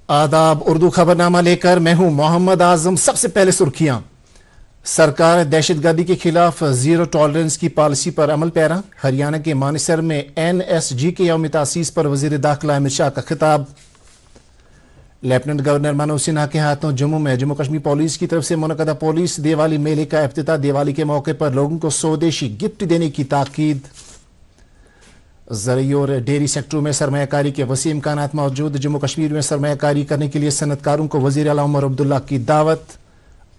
आदाब। उर्दू खबरनामा लेकर मैं हूं मोहम्मद आजम। सबसे पहले सुर्खियां। सरकार दहशतगर्दी के खिलाफ जीरो टॉलरेंस की पॉलिसी पर अमल पैरा। हरियाणा के मानेसर में NSG के यौम तासीस पर वजीर दाखिला अमित शाह का खिताब। लेफ्टिनेंट गवर्नर मनोज सिन्हा के हाथों जम्मू में जम्मू कश्मीर पुलिस की तरफ से मुनक़दा पुलिस दिवाली मेले का इफ्तिताह। दिवाली के मौके पर लोगों को स्वदेशी गिफ्ट देने की ताकीद। ज़रूरी और डेयरी सेक्टरों में सरमायाकारी के वसी इम्कानात मौजूद। जम्मू कश्मीर में सरमायाकारी करने के लिए सनतकारों को वज़ीर आला उमर अब्दुल्ला की दावत।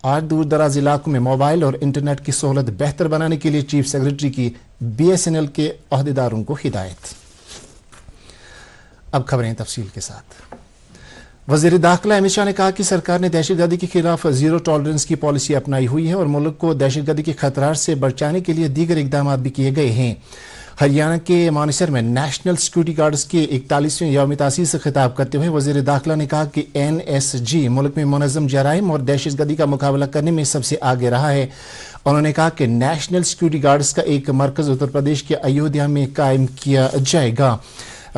आज दूर दराज इलाकों में मोबाइल और इंटरनेट की सहूलत बेहतर बनाने के लिए चीफ सेक्रेटरी की BSNL के अहदेदारों को हिदायत। अब खबरें तफसील के साथ। वज़ीर दाखिला अमित शाह ने कहा कि सरकार ने दहशतगर्दी के खिलाफ जीरो टॉलरेंस की पॉलिसी अपनाई हुई है और मुल्क को दहशतगर्दी के खतरात से बचाने के लिए दीगर इकदाम भी किए गए हैं। हरियाणा के मानेसर में नेशनल सिक्योरिटी गार्ड्स के 41वें यौम तासीस से खिताब करते हुए वज़ीर दाखिला ने कहा कि NSG मुल्क में मुनज़्ज़म जराइम और दहशतगर्दी का मुकाबला करने में सबसे आगे रहा है। उन्होंने कहा कि नेशनल सिक्योरिटी गार्ड्स का एक मरकज़ उत्तर प्रदेश के अयोध्या में कायम किया जाएगा।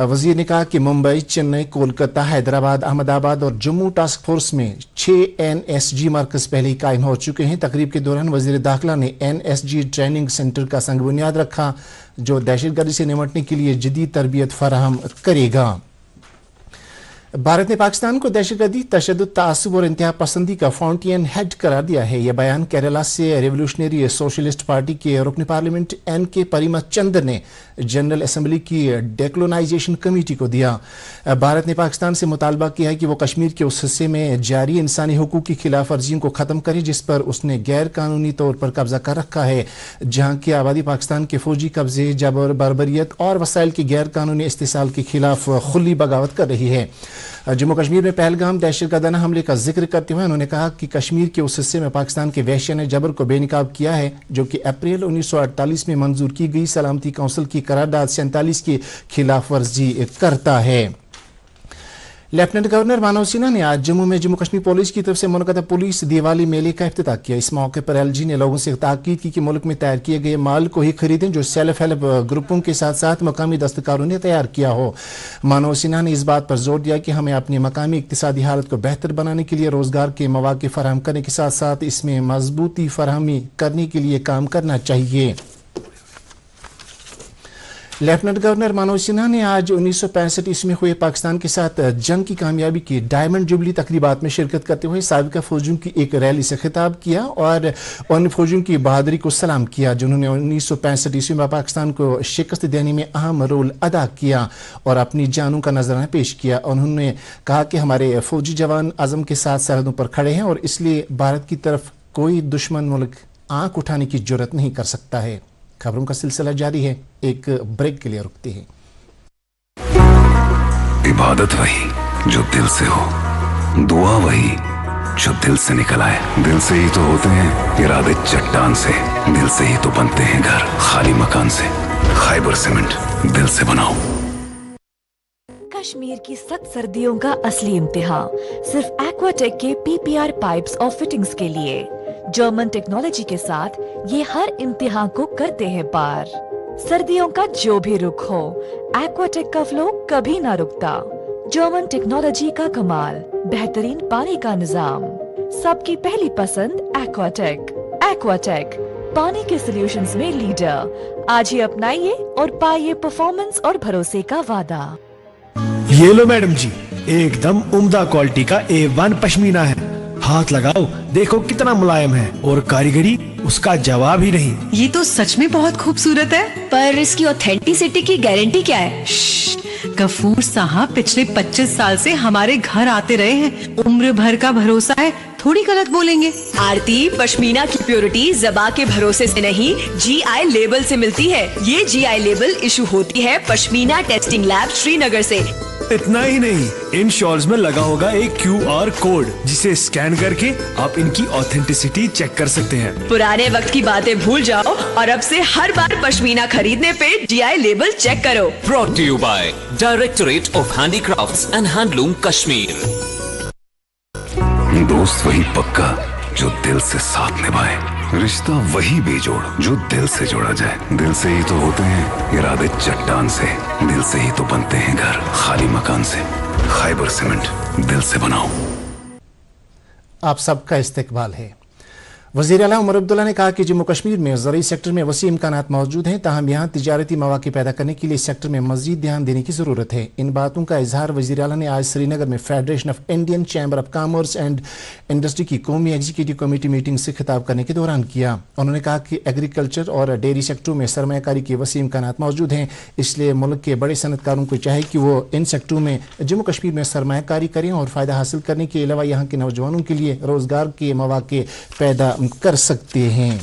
वजीर ने कहा कि मुंबई, चेन्नई, कोलकाता, हैदराबाद, अहमदाबाद और जम्मू टास्क फोर्स में 6 NSG मरकज पहले ही कायम हो चुके हैं। तकरीब के दौरान वजीर दाखिला ने NSG ट्रेनिंग सेंटर का संग बुनियाद रखा जो दहशतगर्दी से निपटने के लिए जदीद तरबियत फराहम करेगा। भारत ने पाकिस्तान को दहशतगर्दी, तशद्दुद, तासुब और इंतहा पसंदी का फाउंटेन हेड करार दिया है। यह बयान केरला से रेवोल्यूशनरी सोशलिस्ट पार्टी के रुकन पार्लियामेंट NK परिमचंद्र ने जनरल असेंबली की डेकोलोनाइजेशन कमेटी को दिया। भारत ने पाकिस्तान से मुतालबा किया है कि वो कश्मीर के उस हिस्से में जारी इंसानी हुकूक की खिलाफ वर्जियों को ख़त्म करे जिस पर उसने गैर कानूनी तौर पर कब्जा कर रखा है, जहाँ की आबादी पाकिस्तान के फौजी कब्जे, जबर, बर्बरियत और वसाइल के गैर कानूनी इस्तेसाल के खिलाफ खुली बगावत कर रही है। जम्मू कश्मीर में पहलगाम दहशतगर्दाना हमले का जिक्र करते हुए उन्होंने कहा कि कश्मीर के उस हिस्से में पाकिस्तान के वहशियाने जबर को बेनकाब किया है जो कि अप्रैल 1948 में मंजूर की गई सलामती काउंसिल की करारदाद 47 की खिलाफ वर्जी करता है। लेफ्टिनेंट गवर्नर मनोज सिन्हा ने आज जम्मू में जम्मू कश्मीर पुलिस की तरफ से मुनक़दा पुलिस दिवाली मेले का इफ्तिताह किया। इस मौके पर LG ने लोगों से ताकीद की कि मुल्क में तैयार किए गए माल को ही खरीदें जो सेल्फ हेल्प ग्रुपों के साथ साथ मकामी दस्तकारों ने तैयार किया हो। मनोज सिन्हा ने इस बात पर जोर दिया कि हमें अपनी मकामी इक्तिसादी हालत को बेहतर बनाने के लिए रोजगार के मौके फराहम करने के साथ साथ इसमें मजबूती फराहमी करने के लिए काम करना चाहिए। लेफ्टिनेंट गवर्नर मनोज सिन्हा ने आज 1965 ईस्वी में हुए पाकिस्तान के साथ जंग की कामयाबी की डायमंड जुबली तकरीबात में शिरकत करते हुए साबिका फौजियों की एक रैली से खिताब किया और उन फौजियों की बहादुरी को सलाम किया जिन्होंने 1965 ईस्वी में पाकिस्तान को शिकस्त देने में अहम रोल अदा किया और अपनी जानों का नजराना पेश किया। उन्होंने कहा कि हमारे फौजी जवान अज़म के साथ सरहदों पर खड़े हैं और इसलिए भारत की तरफ कोई दुश्मन मुल्क आंख उठाने की जुर्रत नहीं कर सकता है। खबरों का सिलसिला जारी है, एक ब्रेक के लिए रुकते हैं। इबादत वही जो दिल से हो, दुआ वही जो दिल से निकल आए। दिल से ही तो होते हैं इरादे चट्टान से, दिल से ही तो बनते हैं घर खाली मकान से। खैबर सीमेंट, दिल से बनाओ। कश्मीर की सख्त सर्दियों का असली इम्तिहान सिर्फ एक्वाटेक के PPR पाइप्स और फिटिंग्स के लिए। जर्मन टेक्नोलॉजी के साथ ये हर इम्तिहान को करते हैं पार। सर्दियों का जो भी रुख हो, एक्वाटेक का फ्लो कभी ना रुकता। जर्मन टेक्नोलॉजी का कमाल, बेहतरीन पानी का निजाम, सबकी पहली पसंद एक्वाटेक। एक्वाटेक पानी के सॉल्यूशंस में लीडर। आज ही अपनाइए और पाइए परफॉर्मेंस और भरोसे का वादा। ये लो मैडम जी, एकदम उम्दा क्वालिटी का A1 पश्मीना है। हाथ लगाओ, देखो कितना मुलायम है और कारीगरी उसका जवाब ही नहीं। ये तो सच में बहुत खूबसूरत है, पर इसकी ऑथेंटिसिटी की गारंटी क्या है? गफूर साहब पिछले 25 साल से हमारे घर आते रहे हैं, उम्र भर का भरोसा है, थोड़ी गलत बोलेंगे। आरती, पश्मीना की प्योरिटी ज़बा के भरोसे से नहीं GI लेबल से मिलती है। ये GI लेबल इशू होती है पश्मीना टेस्टिंग लैब श्रीनगर से। इतना ही नहीं, इन शॉल्स में लगा होगा एक QR कोड जिसे स्कैन करके आप इनकी ऑथेंटिसिटी चेक कर सकते हैं। पुराने वक्त की बातें भूल जाओ और अब से हर बार पश्मीना खरीदने पे GI लेबल चेक करो। Brought to you by Directorate of Handicrafts and Handloom Kashmir। दोस्त वही पक्का जो दिल से साथ निभाए। रिश्ता वही बेजोड़ जो दिल से जोड़ा जाए। दिल से ही तो होते हैं इरादे चट्टान से, दिल से ही तो बनते हैं घर खाली मकान से। खैबर सीमेंट, दिल से बनाओ। आप सबका इस्तकबाल है। वज़ीर आला उमर अब्दुल्ला ने कहा कि जम्मू कश्मीर में ज़रूरी सेक्टर में वसी इम्कानात मौजूद हैं, ताहम यहाँ तिजारती मौक़े पैदा करने के लिए इस सेक्टर में मज़ीद ध्यान देने की ज़रूरत है। इन बातों का इजहार वज़ीर आला ने आज श्रीनगर में federation of Indian chamber of commerce and industry की कौमी एग्जीक्यूटिव कमेटी मीटिंग से खिताब करने के दौरान किया। उन्होंने कहा कि एग्रीकल्चर और डेयरी सेक्टरों में सरमायाकारी के वसी इम्कानात मौजूद हैं, इसलिए मुल्क के बड़े सनतकारों को चाहिए कि वो इन सेक्टरों में जम्मू कश्मीर में सरमायाकारी करें और फ़ायदा हासिल करने के अलावा यहाँ के नौजवानों के लिए रोज़गार के मौक़े पैदा कर सकते हैं।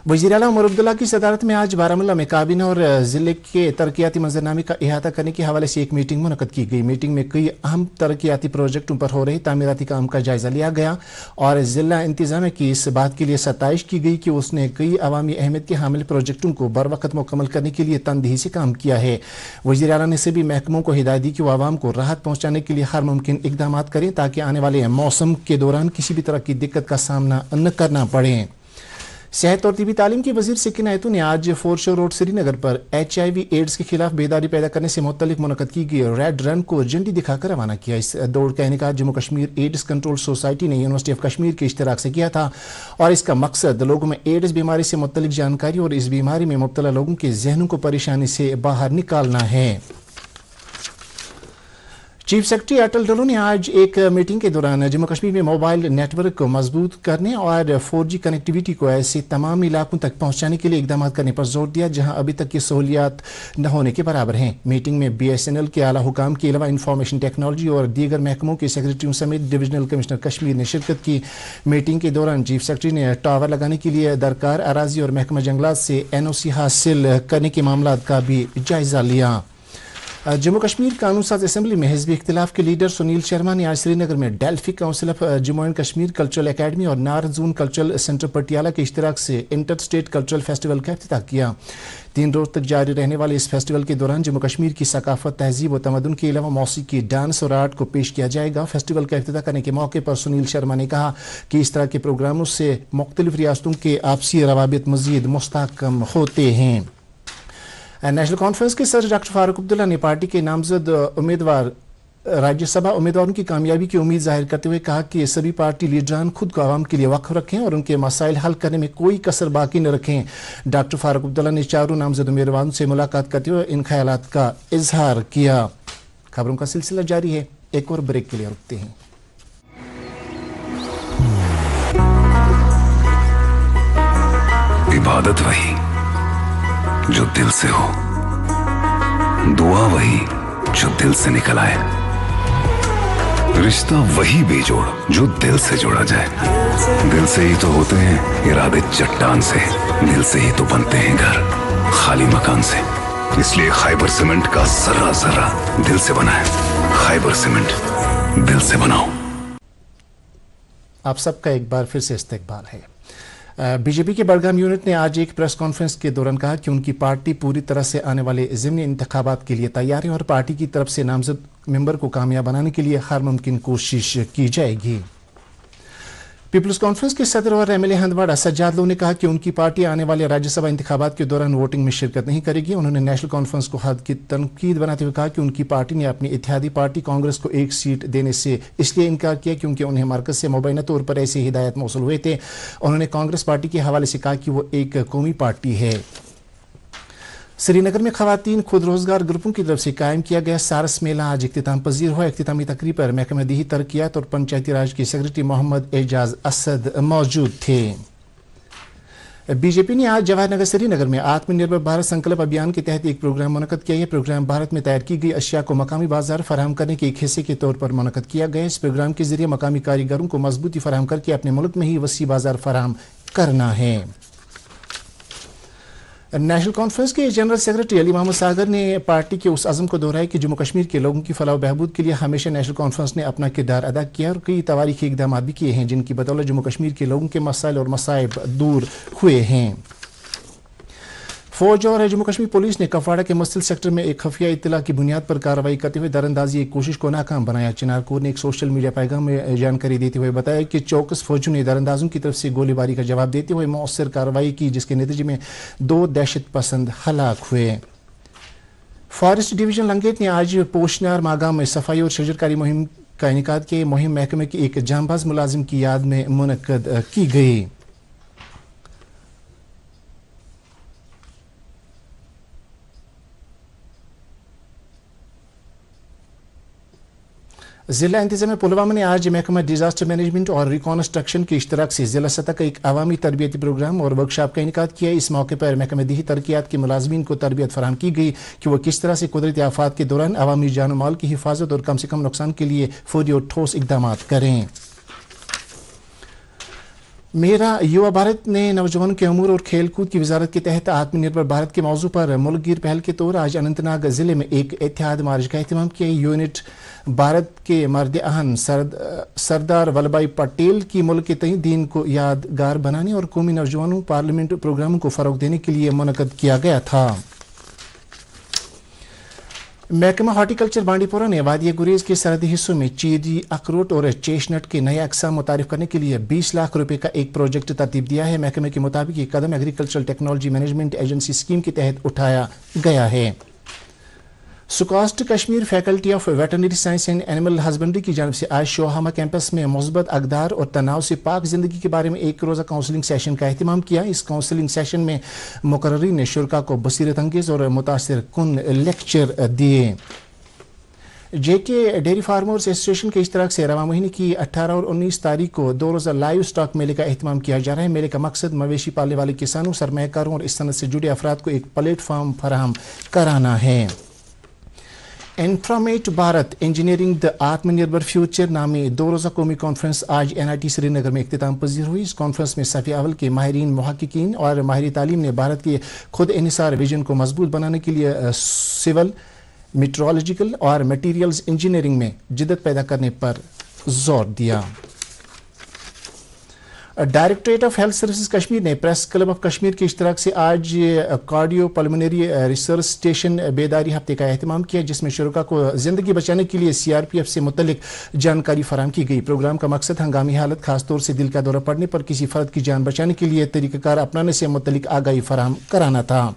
वज़ीर आला उमर अब्दुल्ला की सदारत में आज बारामूला में काबीना और ज़िले के तरक्याती मंजरनामे का अहाता करने के हवाले से एक मीटिंग मुनक़द की गई। मीटिंग में कई अहम तरक्याती प्रोजेक्टों पर हो रहे तामीराती काम का जायज़ा लिया गया और ज़िला इंतज़ामिया की इस बात के लिए सताइश की गई कि उसने कई अवामी अहमियत के हामिल प्रोजेक्टों को बर वक़्त मुकम्मल करने के लिए तनदेही से काम किया है। वज़ीर आला ने सभी महकमों को हिदायत दी कि वो आवाम को राहत पहुँचाने के लिए हर मुमकिन इक़दाम करें ताकि आने वाले मौसम के दौरान किसी भी तरह की दिक्कत का सामना न करना पड़े। सेहत और तिबी तालीम के वज़ीर सिक्किन आयतू ने आज फोरशो रोड श्रीनगर पर HIV एड्स के खिलाफ बेदारी पैदा करने से मुतल्लिक मुनक़द की गई रेड रन को झंडी दिखाकर रवाना किया। इस दौड़ का इनेकाद Jammu Kashmir AIDS control society ने यूनिवर्सिटी ऑफ कश्मीर के इश्तराक से किया था और इसका मकसद लोगों में एड्स बीमारी से मुतल्लिक जानकारी और इस बीमारी में मुब्तला लोगों के जहनों को परेशानी से बाहर निकालना है। चीफ सेक्रेटरी अटल डल्लो ने आज एक मीटिंग के दौरान जम्मू कश्मीर में मोबाइल नेटवर्क को मजबूत करने और 4G कनेक्टिविटी को ऐसे तमाम इलाकों तक पहुंचाने के लिए इकदाम करने पर जोर दिया जहां अभी तक की सहूलियात न होने के बराबर हैं। मीटिंग में BSNL के आला हुकाम के अलावा इंफॉर्मेशन टेक्नोलॉजी और दीगर महकमों के सेक्रेटरियों समेत डिविजनल कमिश्नर कश्मीर ने शिरकत की। मीटिंग के दौरान चीफ सेक्रेटरी ने टावर लगाने के लिए दरकार अराजी और महकमा जंगलात से NOC हासिल करने के मामला का भी जायजा लिया। जम्मू कश्मीर कानून साज असम्बली में हिज़्ब इख्तिलाफ के लीडर सुनील शर्मा ने आज श्रीनगर में Delphic council of Jammu and Kashmir cultural academy और north zone cultural centre Patiala के इश्तराक से इंटर स्टेट कल्चरल फेस्टिवल का इफ्तिताह किया। 3 रोज तक जारी रहने वाले इस फेस्टिवल के दौरान जम्मू कश्मीर की सकाफत, तहजीब और तमद्दुन के अलावा मौसीकी, डांस और आर्ट को पेश किया जाएगा। फेस्टिवल का इफ्तिताह करने के मौके पर सुनील शर्मा ने कहा कि इस तरह के प्रोग्रामों से मुख्तलिफ रियासतों के आपसी रवाबित मज़ीद मुस्तहकम होते हैं। नेशनल कॉन्फ्रेंस के सदर डॉक्टर फारूक अब्दुल्ला ने पार्टी के नामजद उम्मीदवार राज्यसभा उम्मीदवारों की कामयाबी की उम्मीद जाहिर करते हुए कहा कि सभी पार्टी लीडरान खुद को आवाम के लिए वक्फ रखें और उनके मसाइल हल करने में कोई कसर बाकी न रखें। डॉक्टर फारूक अब्दुल्ला ने चारों नामजद उम्मीदवारों से मुलाकात करते हुए इन ख्यालात का इजहार किया। खबरों का सिलसिला जारी है, एक और ब्रेक के लिए रुकते हैं। इबादत वही जो दिल से हो, दुआ वही जो दिल से निकल आए, रिश्ता वही बेजोड़ जो दिल से जोड़ा जाए। दिल से ही तो होते हैं इरादे चट्टान से, दिल से ही तो बनते हैं घर खाली मकान से। इसलिए खैबर सीमेंट का जर्रा जर्रा दिल से बना है। खैबर सीमेंट, दिल से बनाओ। आप सबका एक बार फिर से इस्तकबाल है। बीजेपी के बड़गाम यूनिट ने आज एक प्रेस कॉन्फ्रेंस के दौरान कहा कि उनकी पार्टी पूरी तरह से आने वाले ज़िमनी इंतखाबात के लिए तैयार है और पार्टी की तरफ से नामजद मेंबर को कामयाब बनाने के लिए हर मुमकिन कोशिश की जाएगी। पीपल्स कॉन्फ्रेंस के सदर और MLA हंदवाड़ा सज्जाद लो ने कहा कि उनकी पार्टी आने वाले राज्यसभा इंतखाबात के दौरान वोटिंग में शिरकत नहीं करेगी। उन्होंने नेशनल कॉन्फ्रेंस को हद की तनकीद बनाते हुए कहा कि उनकी पार्टी ने अपनी इत्तेहादी पार्टी कांग्रेस को एक सीट देने से इसलिए इनकार किया क्योंकि उन्हें मरकज से मुबैना तौर पर ऐसी हिदायत मौसूल हुए थे। उन्होंने कांग्रेस पार्टी के हवाले से कहा कि वो एक कौमी पार्टी है। श्रीनगर में खवातीन खुद रोजगार ग्रुपों की तरफ से कायम किया गया सारस मेला आज इख्तिताम पजीर हुआ। इख्तितामी तकरीब पर महकमा दीही तरक्यात और पंचायती राज के सेक्रेटरी मोहम्मद एजाज असद मौजूद थे। बीजेपी ने आज जवाहर नगर श्रीनगर में आत्मनिर्भर भारत संकल्प अभियान के तहत एक प्रोग्राम मुनक़द किया। यह प्रोग्राम भारत में तैयार की गई अशिया को मकामी बाजार फराहम करने के एक हिस्से के तौर पर मुनक़द किया गया। इस प्रोग्राम के जरिए मकामी कारीगरों को मजबूती फराहम करके अपने मुल्क में ही वसी बाजार फराहम करना है। नेशनल कॉन्फ्रेंस के जनरल सेक्रेटरी अली मोहम्मद सागर ने पार्टी के उस अज़म को दोहराया कि जम्मू कश्मीर के लोगों की फलाह बहबूद के लिए हमेशा नेशनल कॉन्फ्रेंस ने अपना किरदार अदा किया और कई तवारीखी इक़दाम भी किए हैं जिनकी बदौलत जम्मू कश्मीर के लोगों के मसाइल और मसाइब दूर हुए हैं। फौज और जम्मू कश्मीर पुलिस ने कपवाड़ा के मस्तिल सेक्टर में एक खुफिया इत्तला की बुनियाद पर कार्रवाई करते हुए दरअंदाजी की कोशिश को नाकाम बनाया। चिनार कोर ने एक सोशल मीडिया पैगाम में जानकारी देते हुए बताया कि चौकस फौजियों ने दरअंदाजों की तरफ से गोलीबारी का जवाब देते हुए मौसर कार्रवाई की, जिसके नतीजे में 2 दहशत पसंद हलाक हुए। फॉरेस्ट डिवीजन लंगेट ने आज पोशनार मागाम में सफाई और शजरकारी मुहिम का इनेकाद किया। मुहिम महकमे के एक जांबाज मुलाजिम की याद में मुनक्कद की गई। जिला इंतजामिया पुलवामा ने आज महकमा डिजास्टर मैनेजमेंट और रिकॉन्स्ट्रक्शन के इश्तराक से जिला सतह का एक अवामी तरबियती प्रोग्राम और वर्कशॉप का इनेकाद किया। इस मौके पर महकमा दीही तरक्यात के मुलाजमीन को तरबियत फराहम की गई कि वह किस तरह से कुदरती आफात के दौरान अवामी जान माल की हिफाजत और कम से कम नुकसान के लिए फौरी और ठोस इकदाम करें। मेरा युवा भारत ने नौजवानों के अमूर और खेल कूद की वजारत के तहत आत्मनिर्भर भारत के मौजू पर मुल्क गिर पहल के तौर आज अनंतनाग जिले में एक इत्तेहाद मार्च का एहतमाम किया। यूनिट भारत के मर्द अहम सरदार वल्लभ भाई पटेल की मुल्क के तई दीन को यादगार बनाने और कौमी नौजवानों पार्लियामेंट प्रोग्रामों को फरोग देने के लिए मुनक्कद किया गया था। महकमा हॉर्टिकल्चर बांडीपोरा ने वादिया गुरेज के सरहदी हिस्सों में चीरी, अखरोट और चेस्टनट के नए अक़साम मुतारिफ करने के लिए 20 लाख रुपए का एक प्रोजेक्ट तरतीब दिया है। महकमे के मुताबिक ये कदम agricultural technology management agency scheme के तहत उठाया गया है। SKUAST Kashmir faculty of veterinary science and animal husbandry की जानिब से आज शोहामा कैंपस में मुस्बत अक़दार और तनाव से पाक जिंदगी के बारे में एक रोज़ा काउंसलिंग सेशन का एहतमाम किया। इस काउंसलिंग सेशन में मुकर्रिरीन ने शुरा को बसीरत अंगेज और मुतासिर कुन लेक्चर दिए। जेके डेयरी फार्मर्स एसोसिएशन के इश्तराक से रवा महीने की 18 और 19 तारीख को 2 रोज़ा लाइव स्टॉक मेले का एहतमाम किया जा रहा है। मेले का मकसद मवेशी पालने वाले किसानों, सरमायाकारों और इस सनत से जुड़े अफराद को एक प्लेटफॉर्म फराहम कराना है। इन्फ्रामेट भारत इंजीनियरिंग द आत्मनिर्भर फ्यूचर नामी 2 रोज़ा कौमी कॉन्फ्रेंस आज NIT श्रीनगर में इख्तिताम पजीर हुई। इस कॉन्फ्रेंस में सफ़ी अव्वल के माहिरीन, मुहक्किकीन और माहिर तालीम ने भारत के खुद इन्हिसार विजन को मजबूत बनाने के लिए सिविल, मेट्रोलॉजिकल और मटीरियल्स इंजीनियरिंग में जिद्दत पैदा करने पर जोर दिया। Directorate of health services Kashmir ने प्रेस क्लब ऑफ कश्मीर के इश्तराक से आज कार्डियो पल्मोनरी रिसर्च स्टेशन बेदारी हफ्ते का एहतमाम किया, जिसमें शुरा को जिंदगी बचाने के लिए CRPF से मुतल्लिक जानकारी फराहम की गई। प्रोग्राम का मकसद हंगामी हालत, खासतौर से दिल का दौरा पड़ने पर किसी फर्द की जान बचाने के लिए तरीक़ाकार अपनाने से मुतल्लिक आगाही फराहम कराना था।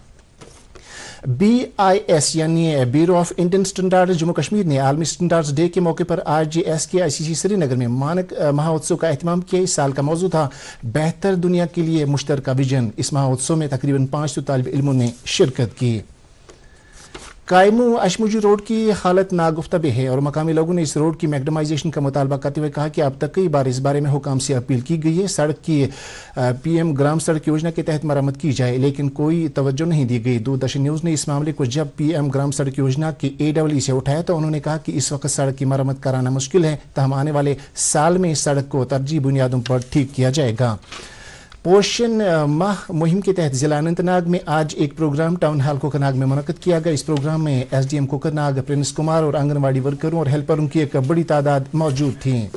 BIS यानी bureau of Indian standard Jammu Kashmir ने आलमी स्टैंडर्ड्स डे के मौके पर आज SKICC श्रीनगर में मानक महोत्सव का एहतमाम किया। इस साल का मौजू था बेहतर दुनिया के लिए मुश्तरका विजन। इस महोत्सव में तकरीबन 500 तालिब इल्मों ने शिरकत की। कायमू अशमुजी रोड की हालत नागुफ्तबे है और मकामी लोगों ने इस रोड की मैगडमाइजेशन का मुतालबा करते हुए कहा कि अब तक कई बार इस बारे में हुकाम से अपील की गई है। सड़क की PM ग्राम सड़क योजना के तहत मरम्मत की जाए, लेकिन कोई तवज्जो नहीं दी गई। दूरदर्शन न्यूज़ ने इस मामले को जब PM ग्राम सड़क योजना के AEE से उठाया तो उन्होंने कहा कि इस वक्त सड़क की मरम्मत कराना मुश्किल है, तहम आने वाले साल में इस सड़क को तरजीह बुनियादों पर ठीक किया जाएगा। पोषण माह मुहिम के तहत जिला अनंतनाग में आज एक प्रोग्राम टाउन हॉल कोकरनाग में मुनक्कद किया गया। इस प्रोग्राम में SDM कोकरनाग, प्रिंस कुमार और आंगनवाड़ी वर्करों और हेल्परों की एक बड़ी तादाद मौजूद थी।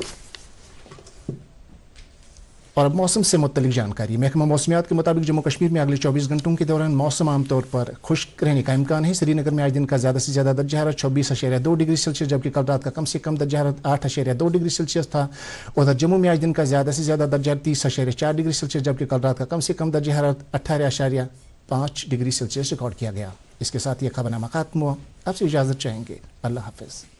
और अब मौसम से मुतल्लिक जानकारी। महकमा मौसमियात के मुताबिक जम्मू कश्मीर में अगले 24 घंटों के दौरान मौसम आमतौर पर खुश्क रहने का इम्कान है। श्रीनगर में आज दिन का ज़्यादा से ज़्यादा दर्जा हरारत 26.2 डिग्री सेल्सियस, जबकि कल रात का कम से कम दर्जा हरारत 8.2 डिग्री सेल्सियस था। उधर जम्मू में आज दिन का ज़्यादा से ज़्यादा दर्जा 30.4 डिग्री सेल्सियस, जबकि कल रात का कम से कम दर्जा हरारत 18.5 डिग्री सेल्सियस रिकॉर्ड किया गया। इसके साथ ये खबरनामा खत्म हुआ। आपसे इजाज़त चाहेंगे। अल्लाह हाफिज़।